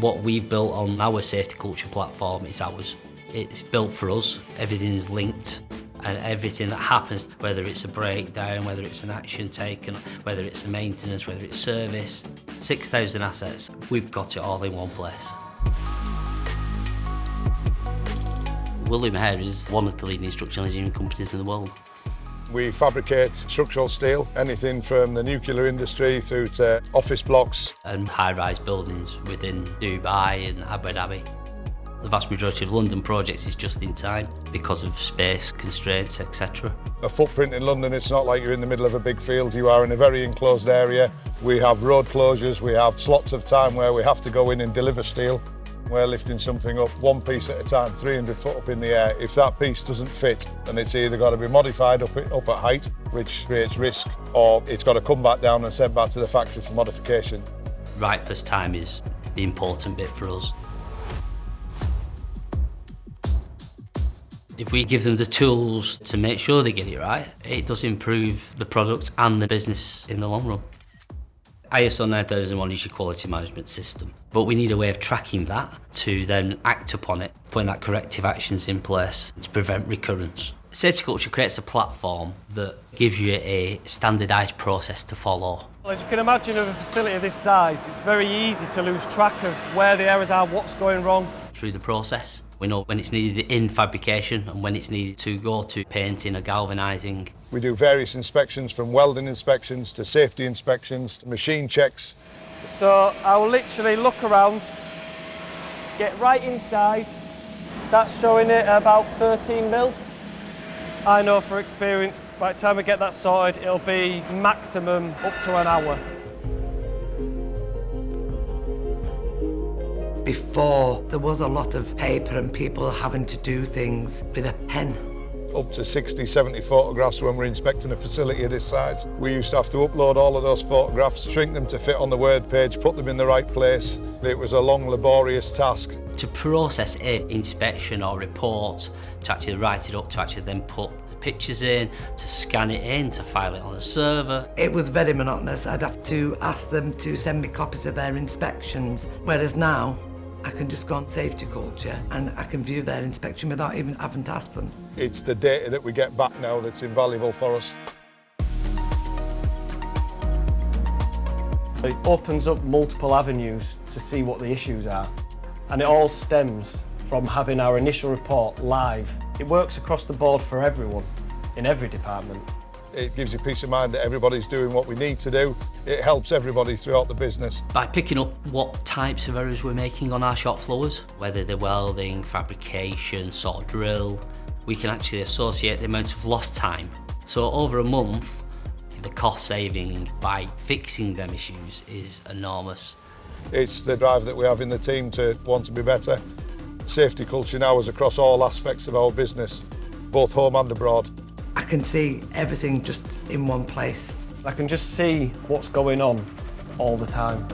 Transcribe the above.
What we've built on our SafetyCulture platform is ours. It's built for us, everything's linked, and everything that happens, whether it's a breakdown, whether it's an action taken, whether it's a maintenance, whether it's service, 6,000 assets, we've got it all in one place. William Hare is one of the leading structural engineering companies in the world. We fabricate structural steel, anything from the nuclear industry through to office blocks. And high-rise buildings within Dubai and Abu Dhabi. The vast majority of London projects is just in time because of space constraints, etc. A footprint in London, it's not like you're in the middle of a big field, you are in a very enclosed area. We have road closures, we have slots of time where we have to go in and deliver steel. We're lifting something up one piece at a time, 300 foot up in the air. If that piece doesn't fit, then it's either got to be modified up at height, which creates risk, or it's got to come back down and sent back to the factory for modification. Right first time is the important bit for us. If we give them the tools to make sure they get it right, it does improve the product and the business in the long run. ISO 9001 is your quality management system, but we need a way of tracking that to then act upon it, putting that corrective actions in place to prevent recurrence. SafetyCulture creates a platform that gives you a standardised process to follow. Well, as you can imagine, with a facility of this size, it's very easy to lose track of where the errors are, what's going wrong. Through the process, we know when it's needed in fabrication and when it's needed to go to painting or galvanising. We do various inspections, from welding inspections to safety inspections to machine checks. So I will literally look around, get right inside. That's showing it about 13 mil. I know for experience, by the time we get that sorted, it'll be maximum up to an hour. Before, there was a lot of paper and people having to do things with a pen. Up to 60, 70 photographs when we're inspecting a facility of this size. We used to have to upload all of those photographs, shrink them to fit on the Word page, put them in the right place. It was a long, laborious task. To process an inspection or report, to actually write it up, to actually then put the pictures in, to scan it in, to file it on a server. It was very monotonous. I'd have to ask them to send me copies of their inspections, whereas now, I can just go on SafetyCulture and I can view their inspection without even having to ask them. It's the data that we get back now that's invaluable for us. It opens up multiple avenues to see what the issues are. And it all stems from having our initial report live. It works across the board for everyone, in every department. It gives you peace of mind that everybody's doing what we need to do. It helps everybody throughout the business. By picking up what types of errors we're making on our shop floors, whether they're welding, fabrication, sort of drill, we can actually associate the amount of lost time. So over a month, the cost saving by fixing them issues is enormous. It's the drive that we have in the team to want to be better. SafetyCulture now is across all aspects of our business, both home and abroad. I can see everything just in one place. I can just see what's going on all the time.